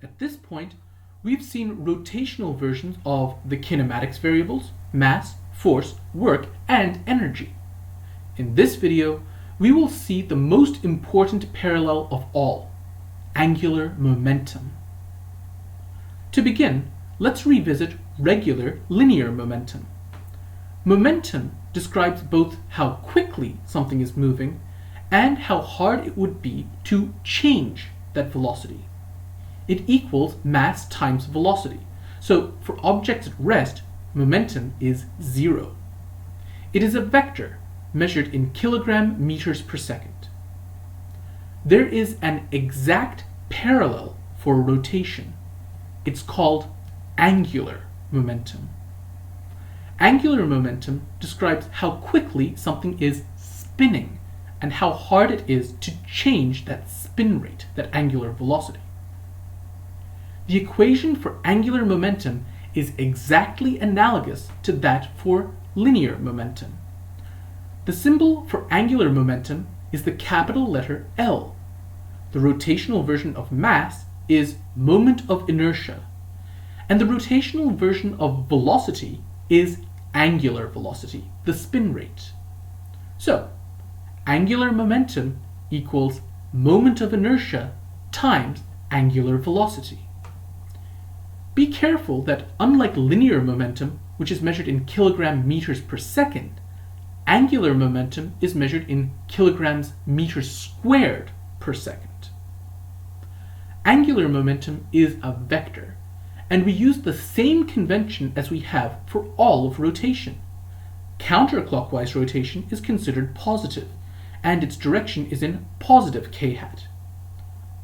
At this point, we've seen rotational versions of the kinematics variables, mass, force, work, and energy. In this video, we will see the most important parallel of all, angular momentum. To begin, let's revisit regular linear momentum. Momentum describes both how quickly something is moving and how hard it would be to change that velocity. It equals mass times velocity. So for objects at rest, momentum is 0. It is a vector measured in kilogram meters per second. There is an exact parallel for rotation. It's called angular momentum. Angular momentum describes how quickly something is spinning and how hard it is to change that spin rate, that angular velocity. The equation for angular momentum is exactly analogous to that for linear momentum. The symbol for angular momentum is the capital letter L. The rotational version of mass is moment of inertia, and the rotational version of velocity is angular velocity, the spin rate. So, angular momentum equals moment of inertia times angular velocity. Be careful that unlike linear momentum, which is measured in kilogram meters per second, angular momentum is measured in kilograms meters squared per second. Angular momentum is a vector, and we use the same convention as we have for all of rotation. Counterclockwise rotation is considered positive, and its direction is in positive k hat.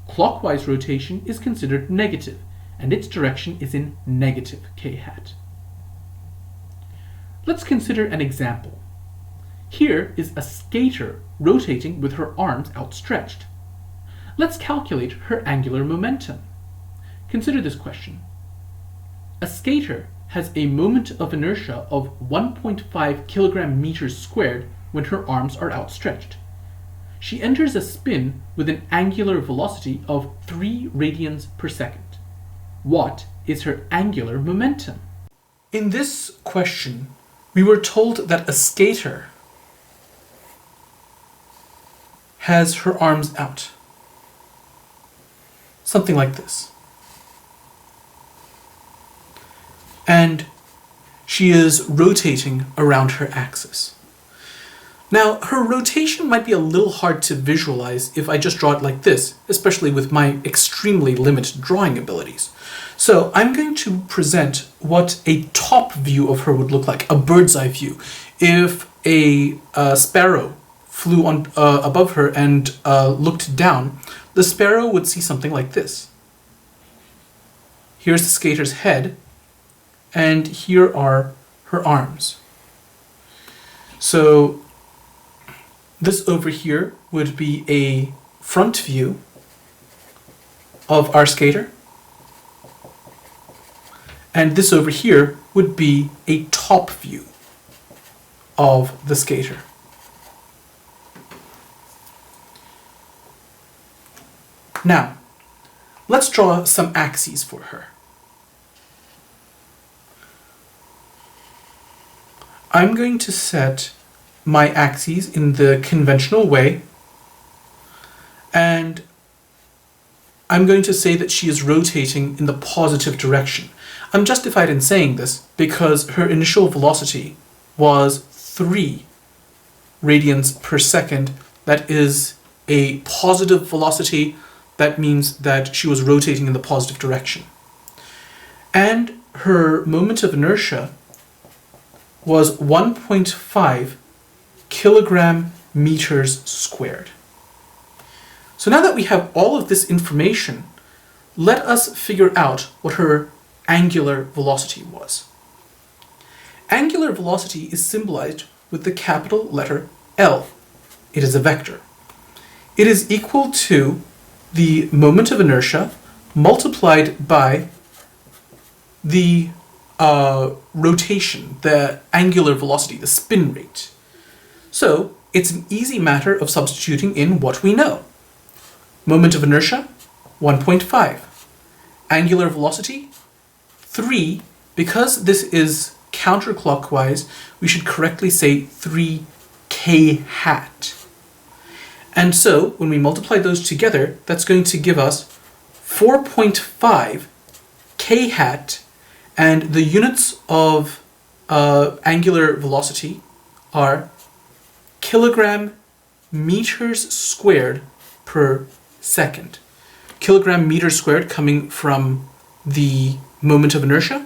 Clockwise rotation is considered negative, and its direction is in negative k hat. Let's consider an example. Here is a skater rotating with her arms outstretched. Let's calculate her angular momentum. Consider this question. A skater has a moment of inertia of 1.5 kilogram meters squared when her arms are outstretched. She enters a spin with an angular velocity of 3 radians per second. What is her angular momentum? In this question, we were told that a skater has her arms out. Something like this. And she is rotating around her axis. Now, her rotation might be a little hard to visualize if I just draw it like this, especially with my extremely limited drawing abilities. So I'm going to present what a top view of her would look like, a bird's eye view. If a sparrow flew on above her and looked down, the sparrow would see something like this. Here's the skater's head, and here are her arms. So this over here would be a front view of our skater, and this over here would be a top view of the skater. Now, let's draw some axes for her. I'm going to set my axes in the conventional way, and I'm going to say that she is rotating in the positive direction. I'm justified in saying this because her initial velocity was 3 radians per second. That is a positive velocity. That means that she was rotating in the positive direction. And her moment of inertia was 1.5 kilogram meters squared. So now that we have all of this information, let us figure out what her angular velocity was. Angular velocity is symbolized with the capital letter L. It is a vector. It is equal to the moment of inertia multiplied by the rotation, the angular velocity, the spin rate. So it's an easy matter of substituting in what we know. Moment of inertia, 1.5. angular velocity. 3, because this is counterclockwise, we should correctly say 3k hat. And so when we multiply those together, that's going to give us 4.5 k hat, and the units of angular velocity are kilogram meters squared per second. Kilogram meters squared coming from the moment of inertia,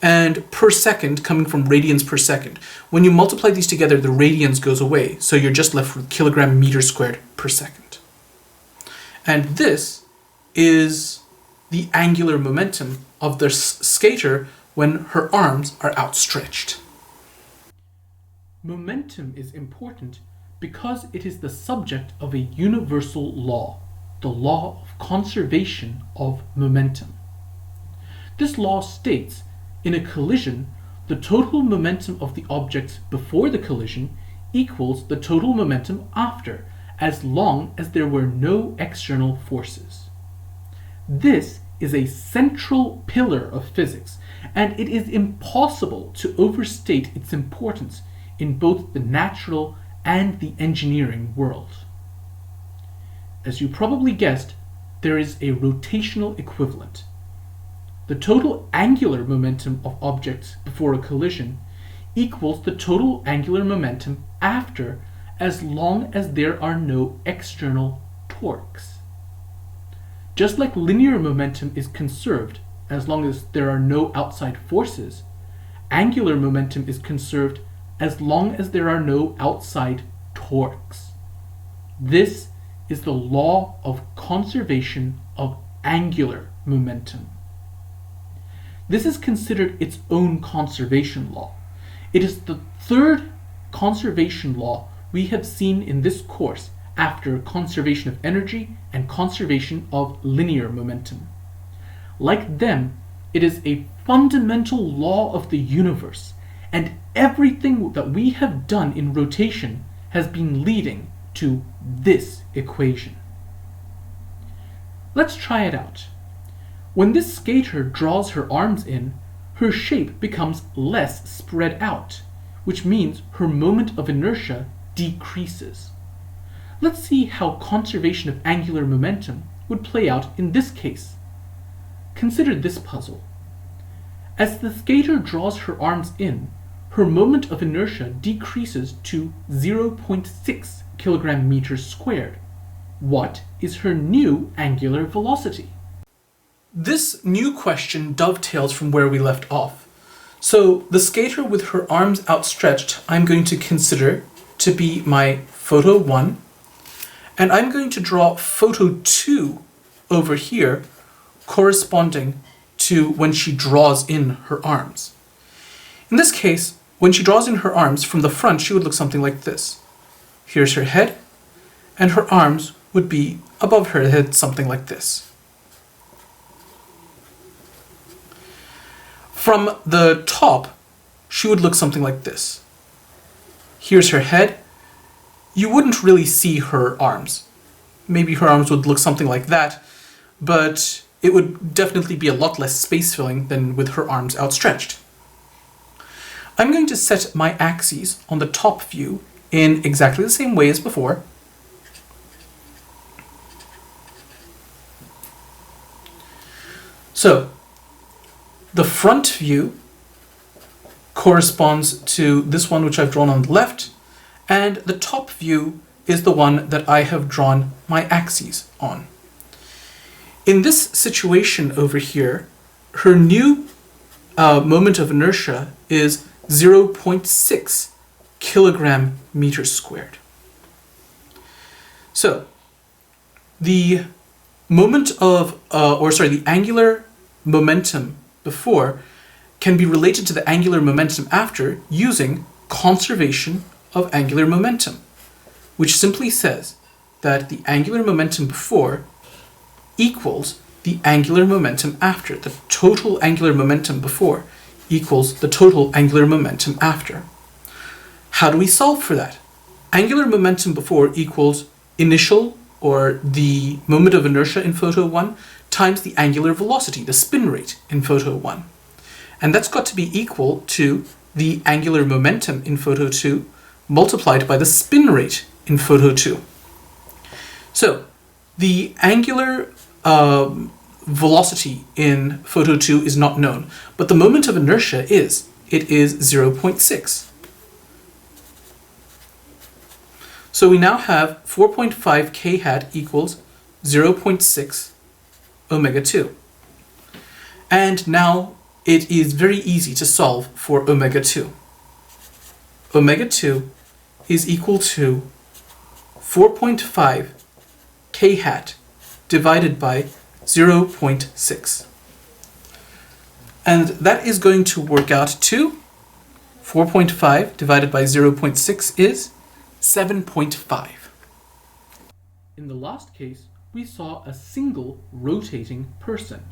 and per second coming from radians per second. When you multiply these together, the radians goes away, so you're just left with kilogram meters squared per second. And this is the angular momentum of the skater when her arms are outstretched. Momentum is important because it is the subject of a universal law, the law of conservation of momentum. This law states, in a collision, the total momentum of the objects before the collision equals the total momentum after, as long as there were no external forces. This is a central pillar of physics, and it is impossible to overstate its importance in both the natural and the engineering world. As you probably guessed, there is a rotational equivalent. The total angular momentum of objects before a collision equals the total angular momentum after, as long as there are no external torques. Just like linear momentum is conserved as long as there are no outside forces, angular momentum is conserved as long as there are no outside torques. This is the law of conservation of angular momentum. This is considered its own conservation law. It is the third conservation law we have seen in this course after conservation of energy and conservation of linear momentum. Like them, it is a fundamental law of the universe, and everything that we have done in rotation has been leading to this equation. Let's try it out. When this skater draws her arms in, her shape becomes less spread out, which means her moment of inertia decreases. Let's see how conservation of angular momentum would play out in this case. Consider this puzzle. As the skater draws her arms in, her moment of inertia decreases to 0.6 kilogram meters squared. What is her new angular velocity? This new question dovetails from where we left off. So the skater with her arms outstretched, I'm going to consider to be my photo 1, and I'm going to draw photo 2 over here, corresponding to when she draws in her arms. In this case, when she draws in her arms from the front, she would look something like this. Here's her head, and her arms would be above her head, something like this. From the top, she would look something like this. Here's her head. You wouldn't really see her arms. Maybe her arms would look something like that, but it would definitely be a lot less space-filling than with her arms outstretched. I'm going to set my axes on the top view in exactly the same way as before. So, the front view corresponds to this one which I've drawn on the left, and the top view is the one that I have drawn my axes on. In this situation over here, her new moment of inertia is 0.6 kilogram meters squared. So, the the angular momentum before can be related to the angular momentum after using conservation of angular momentum, which simply says that the angular momentum before equals the angular momentum after. The total angular momentum before equals the total angular momentum after. How do we solve for that? Angular momentum before equals initial, or the moment of inertia in photo 1, times the angular velocity, the spin rate in photo 1. And that's got to be equal to the angular momentum in photo 2 multiplied by the spin rate in photo 2. So the angular velocity in photo 2 is not known, but the moment of inertia is. It is 0.6. So we now have 4.5 k hat equals 0.6 omega 2. And now it is very easy to solve for omega 2. Omega 2 is equal to 4.5 k hat divided by 0.6. And that is going to work out to 4.5 divided by 0.6 is 7.5. In the last case, we saw a single rotating person.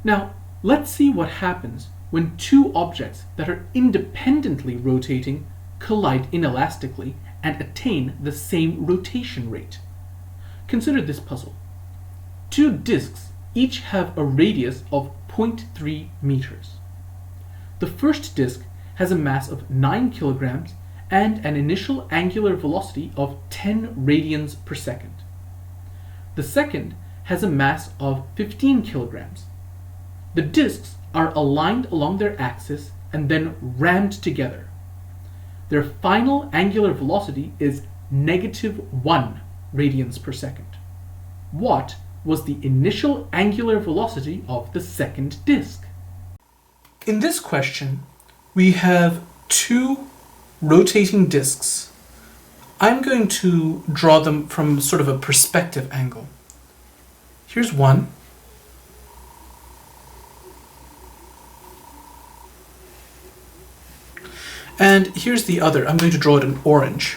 Now, let's see what happens when two objects that are independently rotating collide inelastically and attain the same rotation rate. Consider this puzzle. Two disks each have a radius of 0.3 meters. The first disk has a mass of 9 kilograms and an initial angular velocity of 10 radians per second. The second has a mass of 15 kilograms. The disks are aligned along their axis and then rammed together. Their final angular velocity is -1 radians per second. What was the initial angular velocity of the second disk? In this question, we have two rotating disks. I'm going to draw them from sort of a perspective angle. Here's one. And here's the other. I'm going to draw it in orange.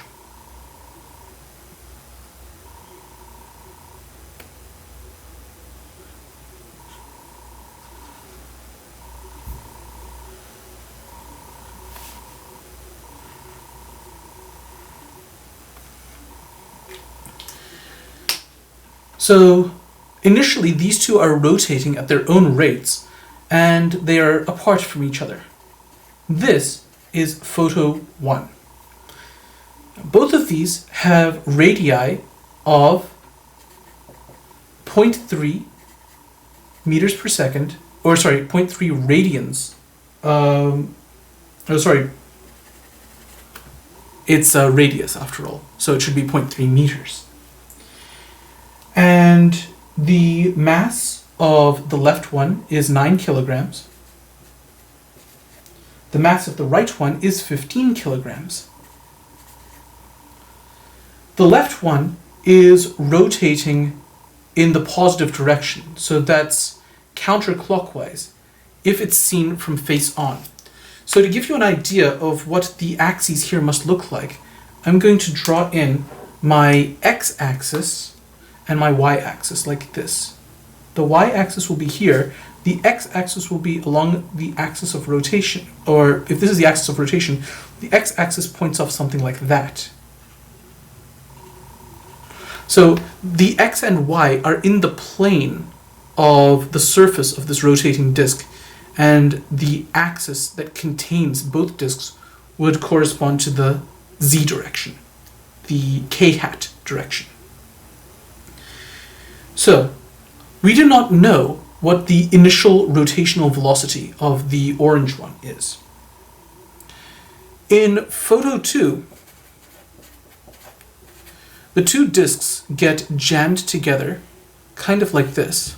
So initially these two are rotating at their own rates and they are apart from each other. This is photo 1. Both of these have radii of 0.3 meters per second, or sorry, 0.3 radians. It's a radius after all, so it should be 0.3 meters. And the mass of the left one is 9 kilograms. The mass of the right one is 15 kilograms. The left one is rotating in the positive direction, so that's counterclockwise if it's seen from face on. So to give you an idea of what the axes here must look like, I'm going to draw in my x-axis and my y-axis like this. The y-axis will be here. The x-axis will be along the axis of rotation, or if this is the axis of rotation, the x-axis points off something like that. So the x and y are in the plane of the surface of this rotating disk, and the axis that contains both disks would correspond to the z direction, the k-hat direction. So we do not know what the initial rotational velocity of the orange one is. In photo 2, the two disks get jammed together, kind of like this.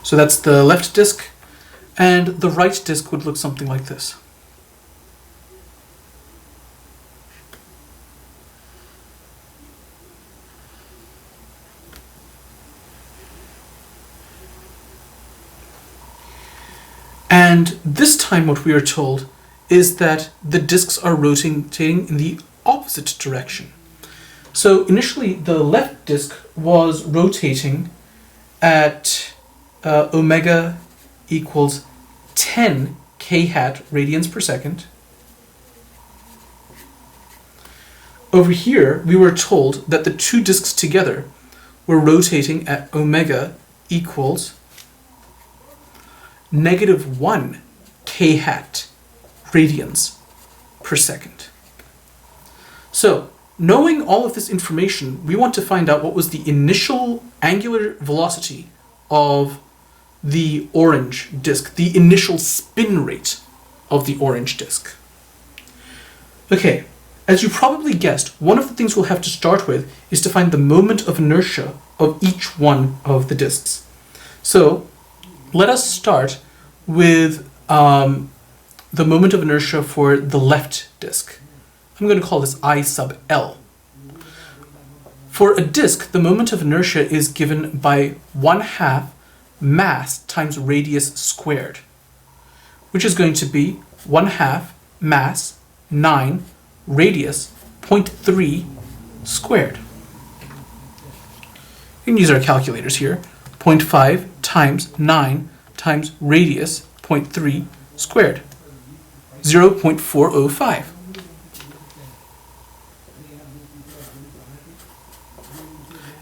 So that's the left disk, and the right disk would look something like this. And this time what we are told is that the disks are rotating in the opposite direction. So initially the left disk was rotating at omega equals 10 k hat radians per second. Over here, we were told that the two disks together were rotating at omega equals -1 k hat radians per second. So, knowing all of this information, we want to find out what was the initial angular velocity of the orange disk, the initial spin rate of the orange disk. Okay, as you probably guessed, one of the things we'll have to start with is to find the moment of inertia of each one of the disks. So let us start with the moment of inertia for the left disk. I'm going to call this I sub L. For a disk, the moment of inertia is given by 1/2 mass times radius squared, which is going to be 1/2 mass 9 radius 0.3 squared. We can use our calculators here. 0.5 times 9 times radius 0.3 squared. 0.405.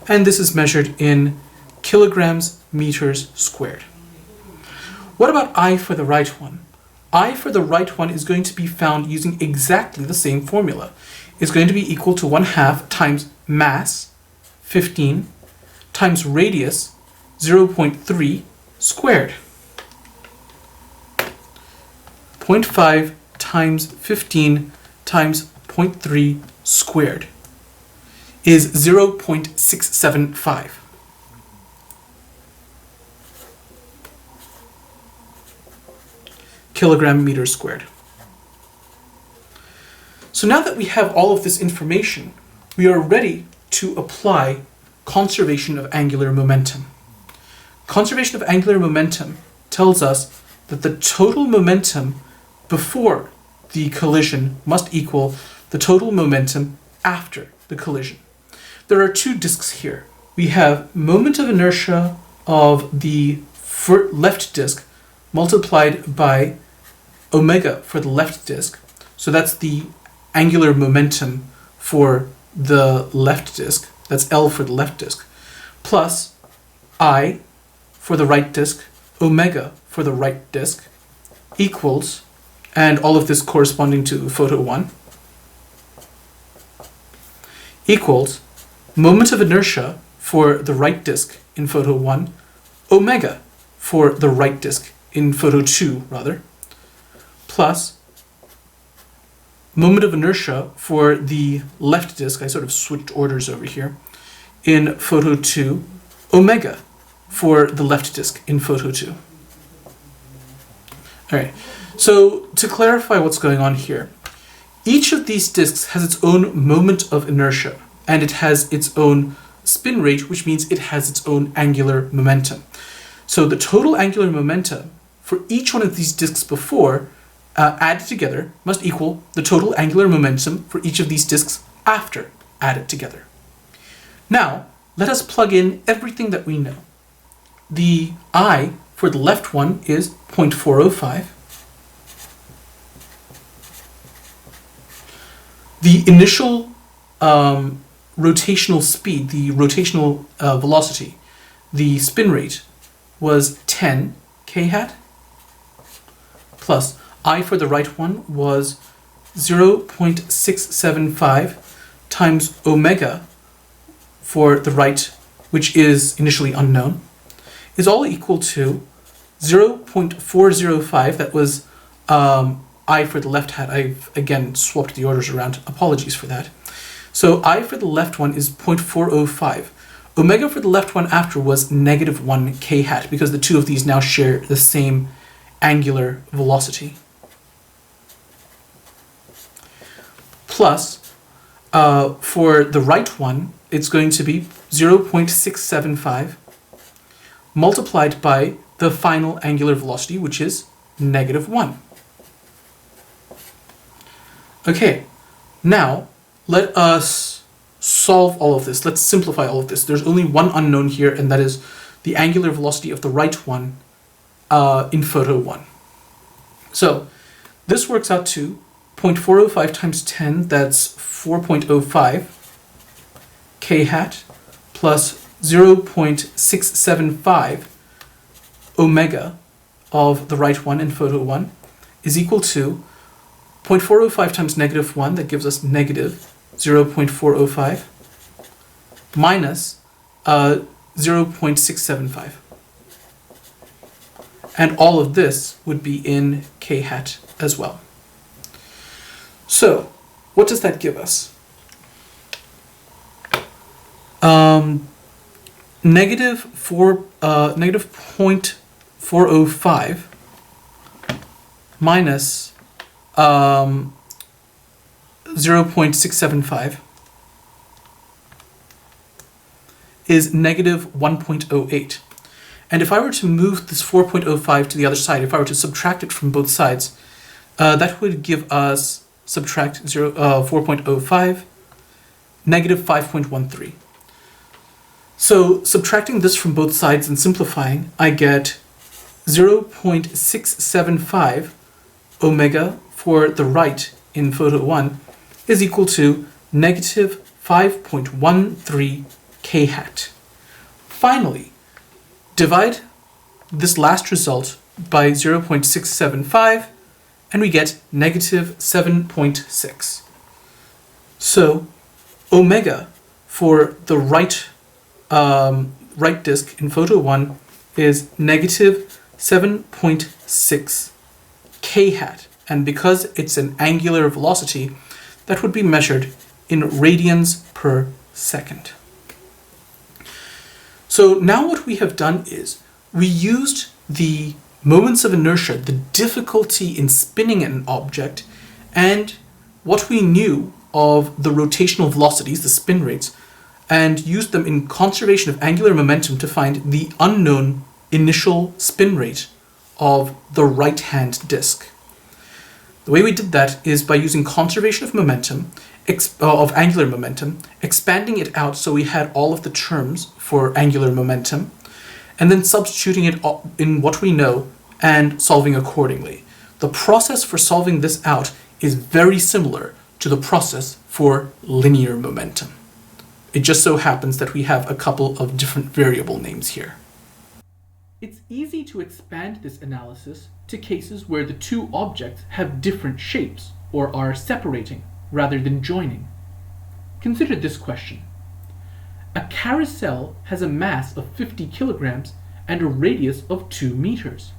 And this is measured in kilograms meters squared. What about I for the right one? I for the right one is going to be found using exactly the same formula. It's going to be equal to 1/2 times mass, 15, times radius, 0.3 squared. 0.5 times 15 times 0.3 squared is 0.675. Kilogram meters squared. So now that we have all of this information, we are ready to apply conservation of angular momentum. Conservation of angular momentum tells us that the total momentum before the collision must equal the total momentum after the collision. There are two disks here. We have moment of inertia of the left disk multiplied by omega for the left disk. So that's the angular momentum for the left disk. That's L for the left disk. Plus I for the right disk, omega for the right disk, equals, and all of this corresponding to photo 1, equals moment of inertia for the right disk in photo 1, omega for the right disk in photo 2, rather, plus moment of inertia for the left disk, I sort of switched orders over here, in photo 2, omega for the left disk in photo 2. Alright, so to clarify what's going on here, each of these disks has its own moment of inertia, and it has its own spin rate, which means it has its own angular momentum. So the total angular momentum for each one of these disks before added together must equal the total angular momentum for each of these disks after added together. Now, let us plug in everything that we know. The I for the left one is 0.405. The initial rotational speed, the rotational velocity, the spin rate was 10 k hat, plus I for the right one was 0.675 times omega for the right, which is initially unknown, is all equal to 0.405. That was I for the left hat. I've again swapped the orders around. Apologies for that. So I for the left one is 0.405. Omega for the left one after was -1 k hat, because the two of these now share the same angular velocity. Plus, for the right one, it's going to be 0.675 multiplied by the final angular velocity, which is -1. Okay, now let us solve all of this. Let's simplify all of this. There's only one unknown here, and that is the angular velocity of the right one in photo 1. So this works out to 0.405 times 10, that's 4.05 k hat, plus 0.675 omega of the right one in photo 1 is equal to 0.405 times negative 1, that gives us negative 0.405, minus 0.675. And all of this would be in k hat as well. So, what does that give us? Negative 0.405 minus 0.675 is negative 1.08. And if I were to move this 4.05 to the other side, if I were to subtract it from both sides, that would give us, subtract 4.05, negative 5.13. So subtracting this from both sides and simplifying, I get 0.675 omega for the right in photo 1 is equal to negative 5.13 k hat. Finally, divide this last result by 0.675 and we get negative 7.6. So omega for the right disk in photo 1 is negative 7.6 k hat, and because it's an angular velocity, that would be measured in radians per second. So now what we have done is we used the moments of inertia, the difficulty in spinning an object, and what we knew of the rotational velocities, the spin rates, and used them in conservation of angular momentum to find the unknown initial spin rate of the right-hand disk. The way we did that is by using conservation of momentum, of angular momentum, expanding it out so we had all of the terms for angular momentum, and then substituting it in what we know and solving accordingly. The process for solving this out is very similar to the process for linear momentum. It just so happens that we have a couple of different variable names here. It's easy to expand this analysis to cases where the two objects have different shapes or are separating rather than joining. Consider this question. A carousel has a mass of 50 kilograms and a radius of 2 meters.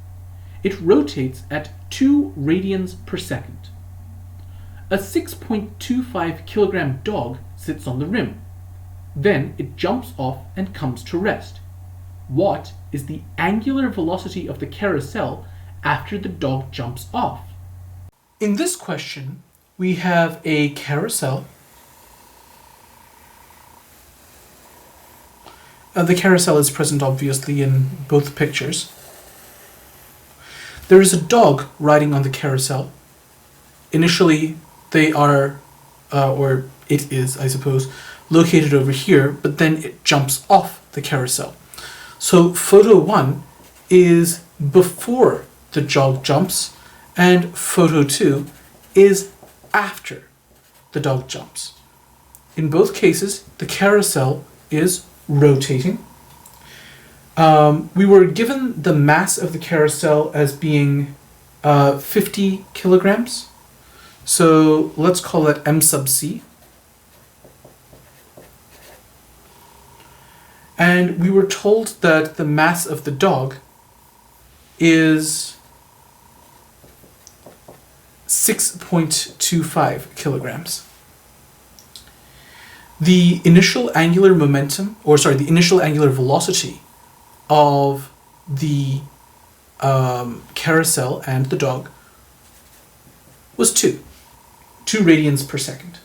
It rotates at 2 radians per second. A 6.25 kilogram dog sits on the rim. Then it jumps off and comes to rest. What is the angular velocity of the carousel after the dog jumps off? In this question, we have a carousel. The carousel is present obviously in both pictures. There is a dog riding on the carousel. Initially, they are, or it is, I suppose, located over here, but then it jumps off the carousel. So photo 1 is before the dog jumps, and photo 2 is after the dog jumps. In both cases, the carousel is rotating. We were given the mass of the carousel as being 50 kilograms. So let's call it m sub c. And we were told that the mass of the dog is 6.25 kilograms. The initial angular momentum, the initial angular velocity of the carousel and the dog was 2 radians per second.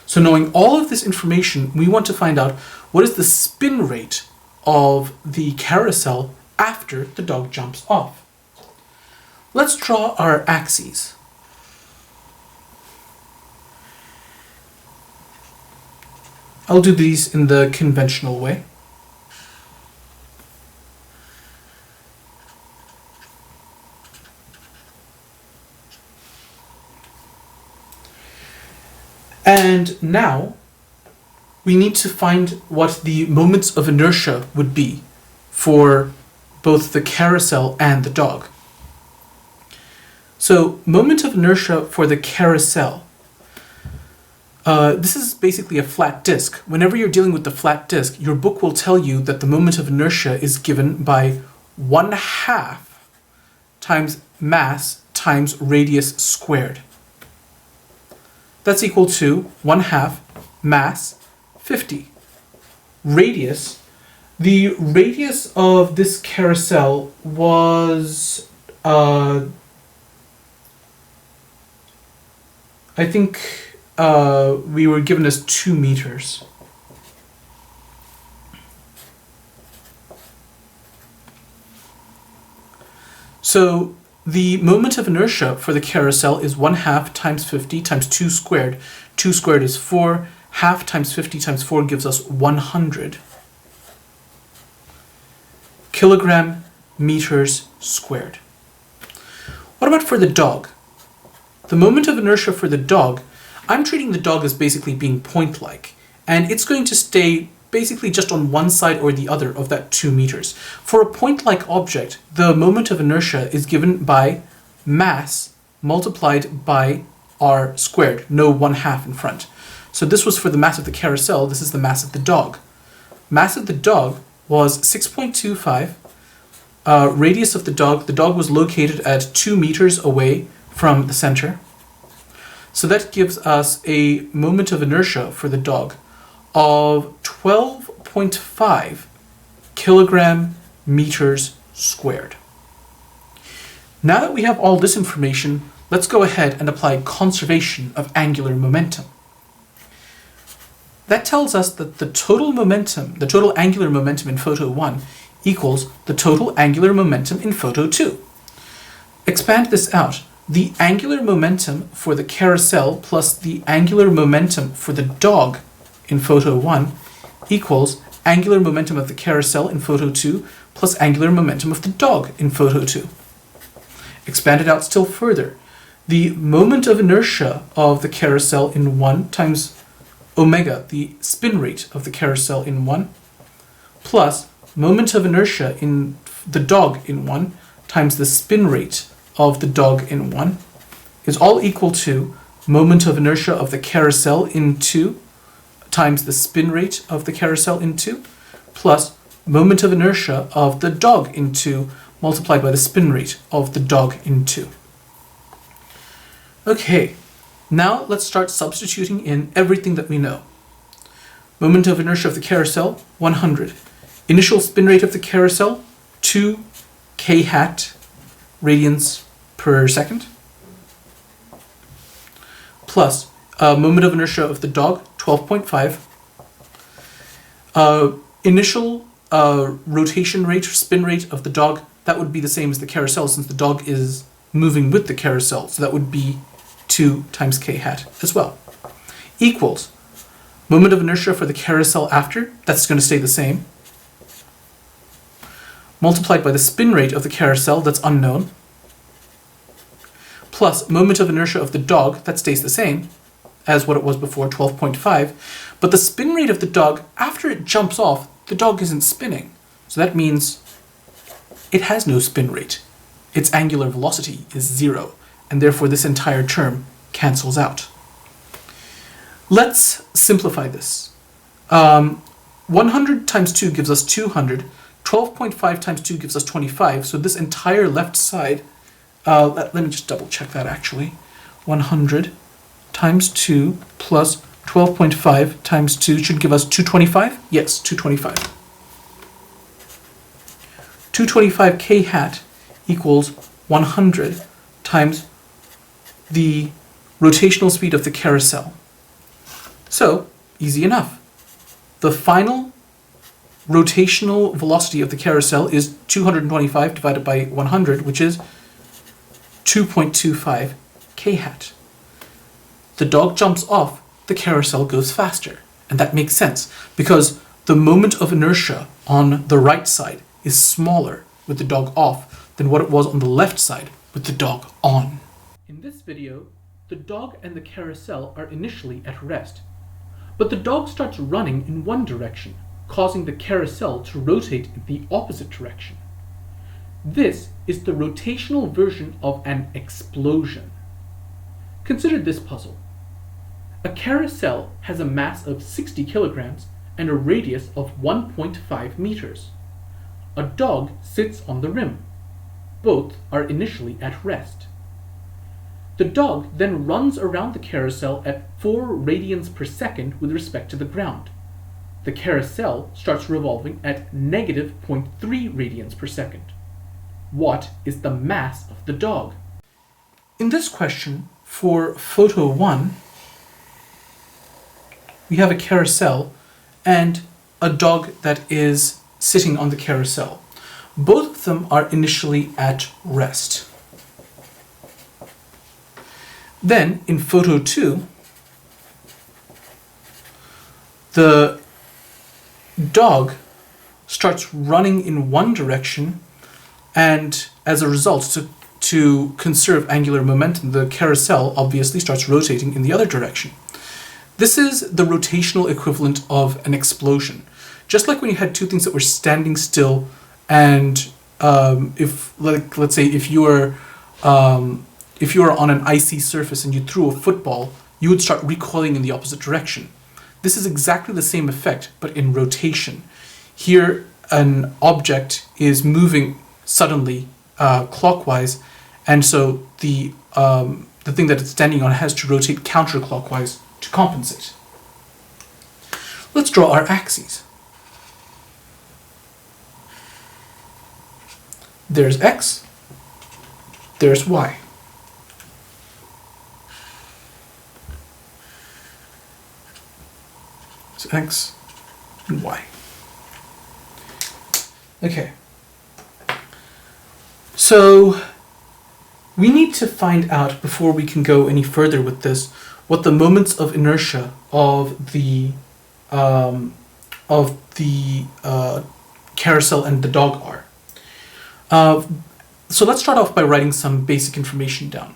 So knowing all of this information, we want to find out what is the spin rate of the carousel after the dog jumps off. Let's draw our axes. I'll do these in the conventional way. And now we need to find what the moments of inertia would be for both the carousel and the dog. So moment of inertia for the carousel. This is basically a flat disk. Whenever you're dealing with the flat disk, your book will tell you that the moment of inertia is given by 1/2 times mass times radius squared. That's equal to 1/2 mass 50. Radius. The radius of this carousel was, I think we were given as 2 meters. So the moment of inertia for the carousel is 1/2 times 50 times 2 squared. 2 squared is 4. Half times 50 times 4 gives us 100 kilogram meters squared. What about for the dog? The moment of inertia for the dog, I'm treating the dog as basically being point-like, and it's going to stay basically just on one side or the other of that 2 meters. For a point-like object, the moment of inertia is given by mass multiplied by r squared, no 1/2 in front. So this was for the mass of the carousel, this is the mass of the dog. Mass of the dog was 6.25. Radius of the dog was located at 2 meters away from the center. So that gives us a moment of inertia for the dog of 12.5 kilogram meters squared. Now that we have all this information, let's go ahead and apply conservation of angular momentum. That tells us that the total angular momentum in photo 1 equals the total angular momentum in photo 2. Expand this out. The angular momentum for the carousel plus the angular momentum for the dog in photo 1 equals angular momentum of the carousel in photo 2 plus angular momentum of the dog in photo 2. Expand it out still further. The moment of inertia of the carousel in 1 times omega, the spin rate of the carousel in 1, plus moment of inertia in the dog in 1 times the spin rate of the dog in 1 is all equal to moment of inertia of the carousel in 2 times the spin rate of the carousel in 2 plus moment of inertia of the dog in 2 multiplied by the spin rate of the dog in 2. Okay, now let's start substituting in everything that we know. Moment of inertia of the carousel, 100. Initial spin rate of the carousel, 2 k hat radians per second. Plus moment of inertia of the dog, 12.5. Initial rotation rate, spin rate of the dog, that would be the same as the carousel since the dog is moving with the carousel. So that would be 2 times k hat as well. Equals moment of inertia for the carousel after, that's going to stay the same, multiplied by the spin rate of the carousel, that's unknown, plus moment of inertia of the dog, that stays the same as what it was before, 12.5, but the spin rate of the dog, after it jumps off, the dog isn't spinning. So that means it has no spin rate. Its angular velocity is 0, and therefore this entire term cancels out. Let's simplify this. 100 times 2 gives us 200. 12.5 times 2 gives us 25. So this entire left side, let me just double check that actually. 100 times 2 plus 12.5 times 2 should give us 225? Yes, 225. 225 k hat equals 100 times the rotational speed of the carousel. So, easy enough. The final rotational velocity of the carousel is 225 divided by 100, which is 2.25 k hat. The dog jumps off, the carousel goes faster. And that makes sense, because the moment of inertia on the right side is smaller with the dog off than what it was on the left side with the dog on. In this video, the dog and the carousel are initially at rest. But the dog starts running in one direction, causing the carousel to rotate in the opposite direction. This is the rotational version of an explosion. Consider this puzzle. A carousel has a mass of 60 kilograms and a radius of 1.5 meters. A dog sits on the rim. Both are initially at rest. The dog then runs around the carousel at 4 radians per second with respect to the ground. The carousel starts revolving at negative 0.3 radians per second. What is the mass of the dog? In this question, for photo 1, we have a carousel and a dog that is sitting on the carousel. Both of them are initially at rest. Then, in photo 2, the dog starts running in one direction, and as a result, to conserve angular momentum, the carousel obviously starts rotating in the other direction. This is the rotational equivalent of an explosion. Just like when you had two things that were standing still, and let's say if you were on an icy surface and you threw a football, you would start recoiling in the opposite direction. This is exactly the same effect, but in rotation. Here, an object is moving suddenly clockwise, and so the thing that it's standing on has to rotate counterclockwise to compensate. Let's draw our axes. There's x, there's y. So x and y. Okay. So we need to find out, before we can go any further with this, what the moments of inertia of the carousel and the dog are. So let's start off by writing some basic information down.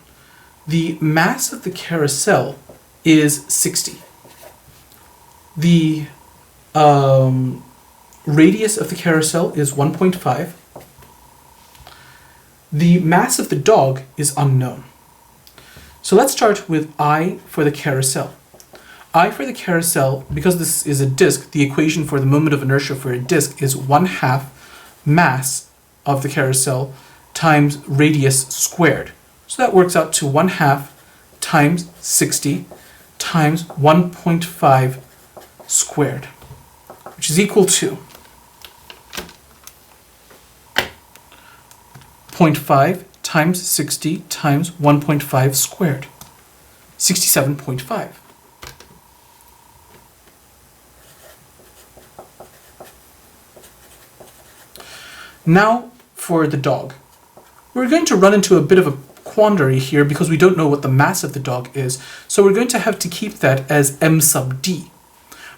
The mass of the carousel is 60. The radius of the carousel is 1.5. The mass of the dog is unknown. So let's start with I for the carousel. I for the carousel, because this is a disk, the equation for the moment of inertia for a disk is 1/2 mass of the carousel times radius squared. So that works out to 1/2 times 60 times 1.5 squared, which is equal to 0.5 times 60 times 1.5 squared, 67.5. Now for the dog. We're going to run into a bit of a quandary here because we don't know what the mass of the dog is, so we're going to have to keep that as m sub d.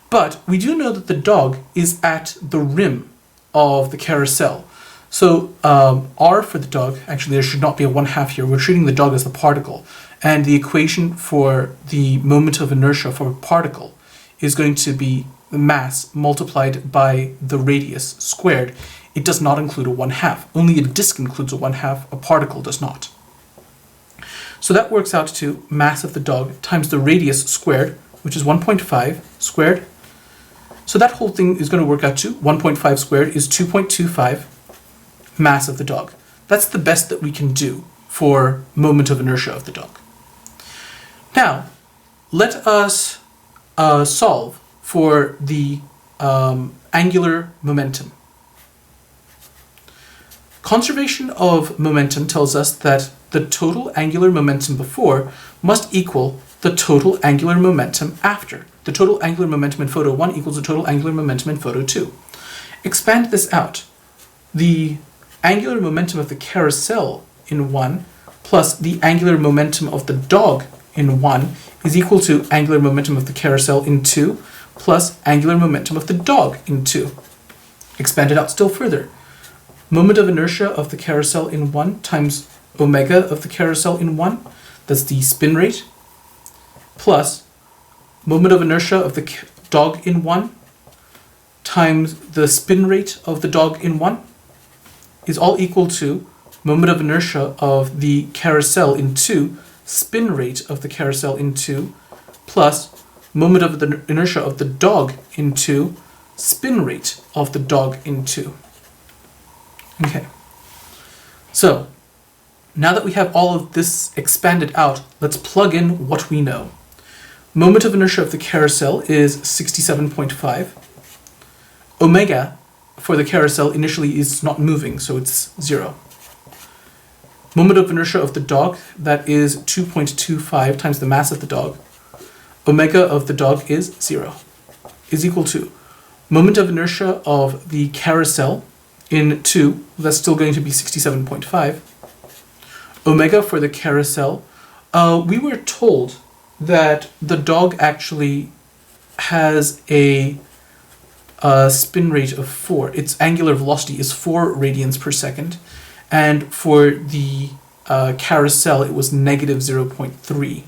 But we do know that the dog is at the rim of the carousel. So r for the dog, actually there should not be a 1/2 here, we're treating the dog as the particle, and the equation for the moment of inertia for a particle is going to be the mass multiplied by the radius squared. It does not include a 1/2. Only a disk includes a 1/2, a particle does not. So that works out to mass of the dog times the radius squared, which is 1.5 squared. So that whole thing is going to work out to 1.5 squared is 2.25 mass of the dog. That's the best that we can do for moment of inertia of the dog. Now, let us solve for the angular momentum. Conservation of momentum tells us that the total angular momentum before must equal the total angular momentum after. The total angular momentum in photo 1 equals the total angular momentum in photo 2. Expand this out. The angular momentum of the carousel in 1 plus the angular momentum of the dog in 1 is equal to angular momentum of the carousel in 2 plus angular momentum of the dog in 2. Expand it out still further. Moment of inertia of the carousel in 1 times omega of the carousel in 1, that's the spin rate, plus moment of inertia of the dog in 1 times the spin rate of the dog in 1 is all equal to moment of inertia of the carousel in 2, spin rate of the carousel in 2, plus moment of the inertia of the dog in 2, spin rate of the dog in 2. Okay, so now that we have all of this expanded out, let's plug in what we know. Moment of inertia of the carousel is 67.5. Omega for the carousel initially is not moving, so it's 0. Moment of inertia of the dog, that is 2.25 times the mass of the dog. Omega of the dog is 0, is equal to moment of inertia of the carousel in 2, that's still going to be 67.5. Omega for the carousel, we were told that the dog actually has a spin rate of 4. Its angular velocity is 4 radians per second. And for the carousel, it was negative 0.3.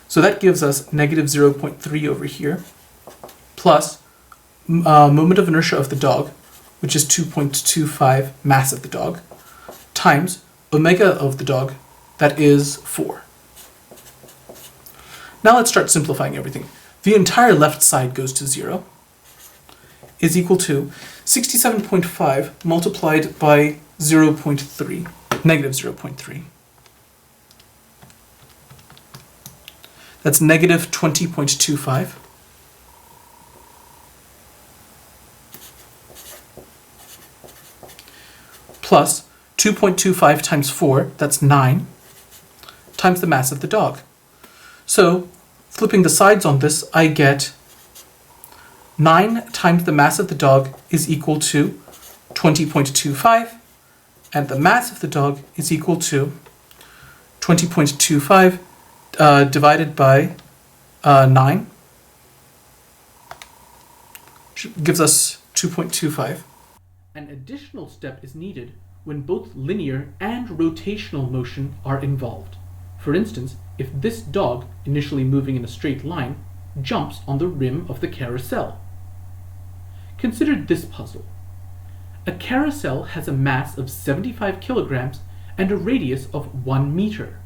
So that gives us negative 0.3 over here, plus moment of inertia of the dog, which is 2.25 mass of the dog, times omega of the dog, that is 4. Now let's start simplifying everything. The entire left side goes to 0, is equal to 67.5 multiplied by 0.3, negative 0.3. That's negative 20.25. Plus 2.25 times 4, that's 9, times the mass of the dog. So, flipping the sides on this, I get 9 times the mass of the dog is equal to 20.25, and the mass of the dog is equal to 20.25 divided by 9, which gives us 2.25. An additional step is needed when both linear and rotational motion are involved. For instance, if this dog, initially moving in a straight line, jumps on the rim of the carousel. Consider this puzzle. A carousel has a mass of 75 kilograms and a radius of 1 meter.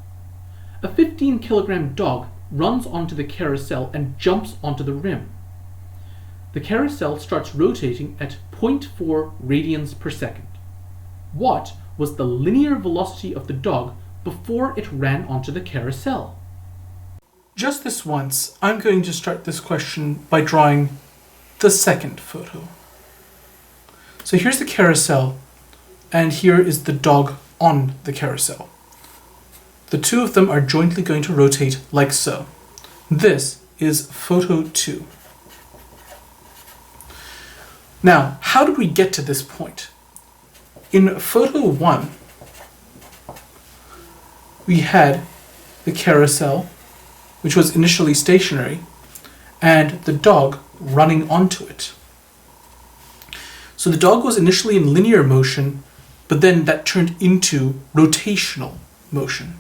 A 15 kilogram dog runs onto the carousel and jumps onto the rim. The carousel starts rotating at 0.4 radians per second. What was the linear velocity of the dog before it ran onto the carousel? Just this once, I'm going to start this question by drawing the second photo. So here's the carousel, and here is the dog on the carousel. The two of them are jointly going to rotate like so. This is photo 2. Now, how did we get to this point? In photo 1, we had the carousel, which was initially stationary, and the dog running onto it. So the dog was initially in linear motion, but then that turned into rotational motion.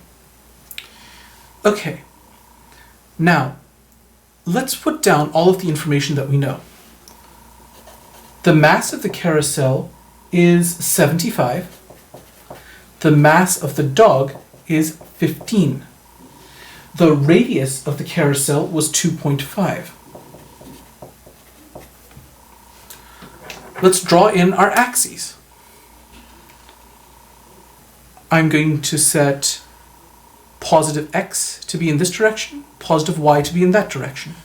Okay, now let's put down all of the information that we know. The mass of the carousel is 75. The mass of the dog is 15. The radius of the carousel was 2.5. Let's draw in our axes. I'm going to set positive x to be in this direction, positive y to be in that direction.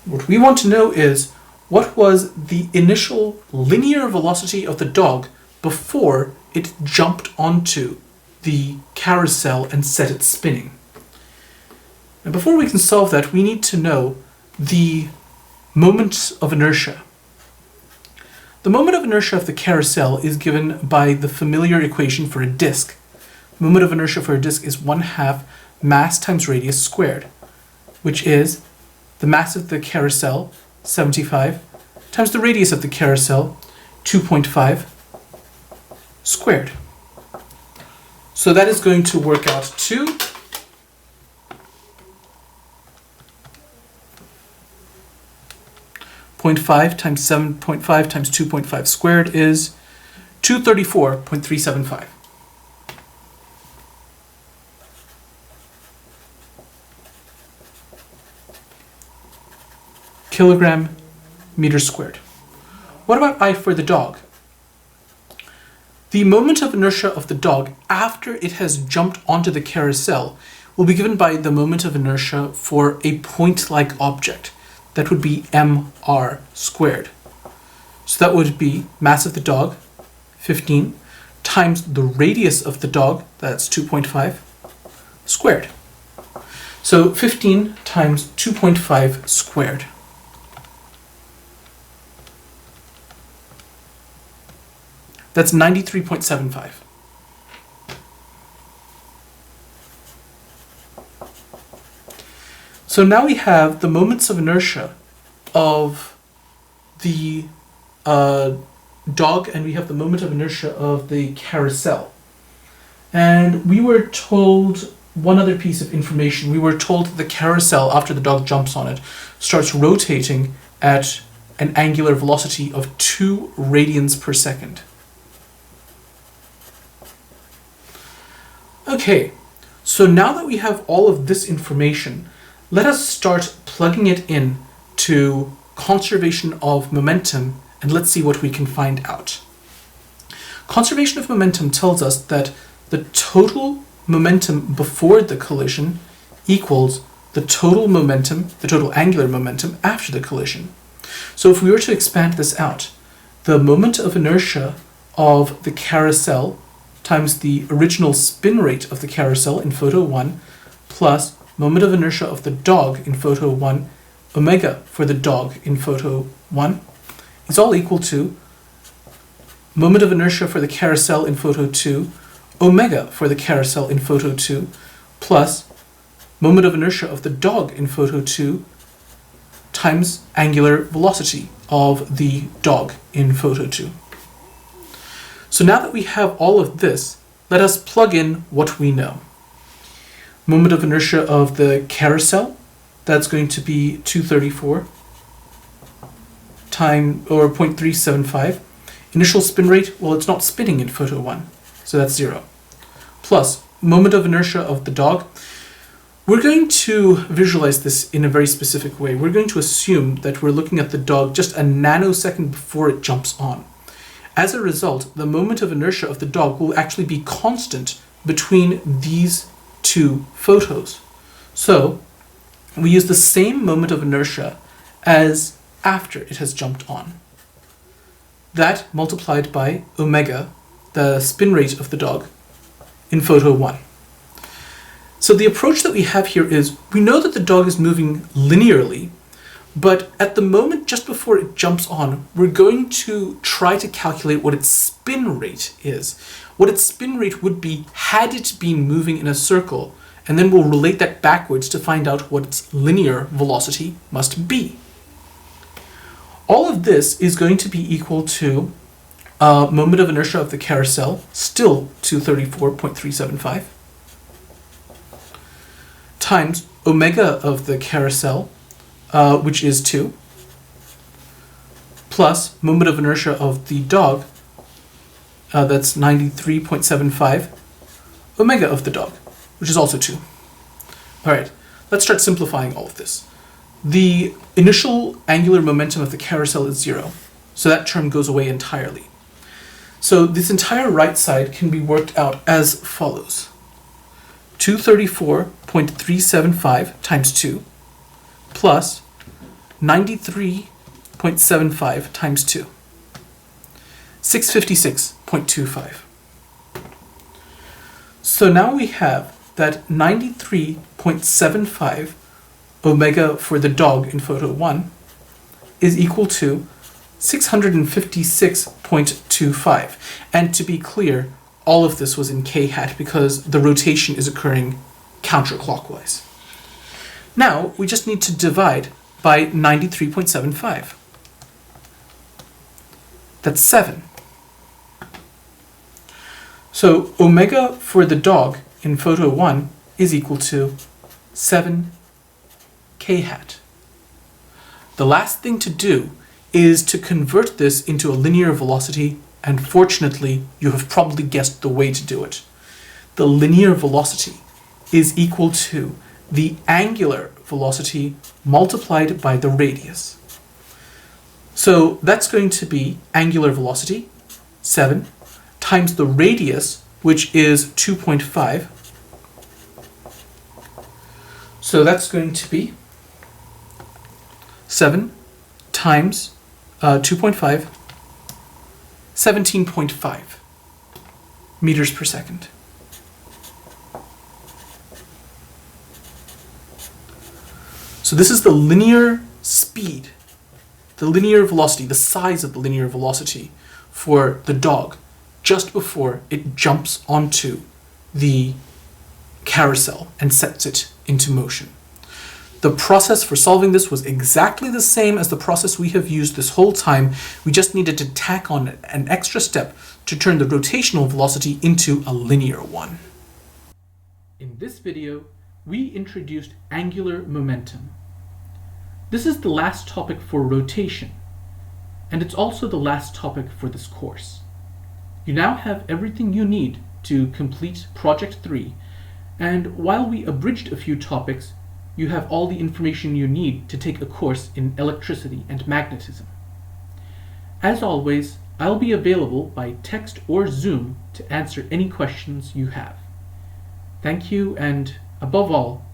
What we want to know is, what was the initial linear velocity of the dog before it jumped onto the carousel and set it spinning? And before we can solve that, we need to know the moment of inertia. The moment of inertia of the carousel is given by the familiar equation for a disk. Moment of inertia for a disk is 1/2 mass times radius squared, which is the mass of the carousel, 75, times the radius of the carousel, 2.5 squared. So that is going to work out to 0.5 times 7.5 times 2.5 squared is 234.375. Kilogram meters squared. What about I for the dog? The moment of inertia of the dog after it has jumped onto the carousel will be given by the moment of inertia for a point-like object. That would be mr squared. So that would be mass of the dog, 15, times the radius of the dog, that's 2.5, squared. So 15 times 2.5 squared. That's 93.75. So now we have the moments of inertia of the dog, and we have the moment of inertia of the carousel. And we were told one other piece of information. We were told that the carousel, after the dog jumps on it, starts rotating at an angular velocity of 2 radians per second. Okay, so now that we have all of this information, let us start plugging it in to conservation of momentum, and let's see what we can find out. Conservation of momentum tells us that the total momentum before the collision equals the total momentum, the total angular momentum after the collision. So if we were to expand this out, the moment of inertia of the carousel times the original spin rate of the carousel in photo 1 plus moment of inertia of the dog in photo 1, omega for the dog in photo 1, is all equal to moment of inertia for the carousel in photo 2, omega for the carousel in photo 2, plus moment of inertia of the dog in photo 2 times angular velocity of the dog in photo 2. So now that we have all of this, let us plug in what we know. Moment of inertia of the carousel, that's going to be 234 or 0.375. Initial spin rate, well, it's not spinning in photo 1, so that's 0. Plus moment of inertia of the dog. We're going to visualize this in a very specific way. We're going to assume that we're looking at the dog just a nanosecond before it jumps on. As a result, the moment of inertia of the dog will actually be constant between these two photos. So we use the same moment of inertia as after it has jumped on. That multiplied by omega, the spin rate of the dog, in photo 1. So the approach that we have here is, we know that the dog is moving linearly, but at the moment just before it jumps on, we're going to try to calculate what its spin rate is. What its spin rate would be had it been moving in a circle, and then we'll relate that backwards to find out what its linear velocity must be. All of this is going to be equal to moment of inertia of the carousel, still 234.375, times omega of the carousel, which is 2, plus moment of inertia of the dog, that's 93.75, omega of the dog, which is also 2. All right, let's start simplifying all of this. The initial angular momentum of the carousel is 0, so that term goes away entirely. So this entire right side can be worked out as follows. 234.375 times 2 plus 93.75 times 2. 656.25. So now we have that 93.75 omega for the dog in photo 1 is equal to 656.25. And to be clear, all of this was in k hat because the rotation is occurring counterclockwise. Now we just need to divide by 93.75. That's 7. So omega for the dog in photo 1 is equal to 7 k hat. The last thing to do is to convert this into a linear velocity, and fortunately, you have probably guessed the way to do it. The linear velocity is equal to the angular velocity multiplied by the radius. So that's going to be angular velocity, 7, times the radius, which is 2.5. So that's going to be 7 times 2.5, 17.5 meters per second. So this is the linear speed, the linear velocity, the size of the linear velocity for the dog just before it jumps onto the carousel and sets it into motion. The process for solving this was exactly the same as the process we have used this whole time. We just needed to tack on an extra step to turn the rotational velocity into a linear one. In this video, we introduced angular momentum. This is the last topic for rotation, and it's also the last topic for this course. You now have everything you need to complete Project 3, and while we abridged a few topics, you have all the information you need to take a course in electricity and magnetism. As always, I'll be available by text or Zoom to answer any questions you have. Thank you, and above all,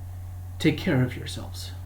take care of yourselves.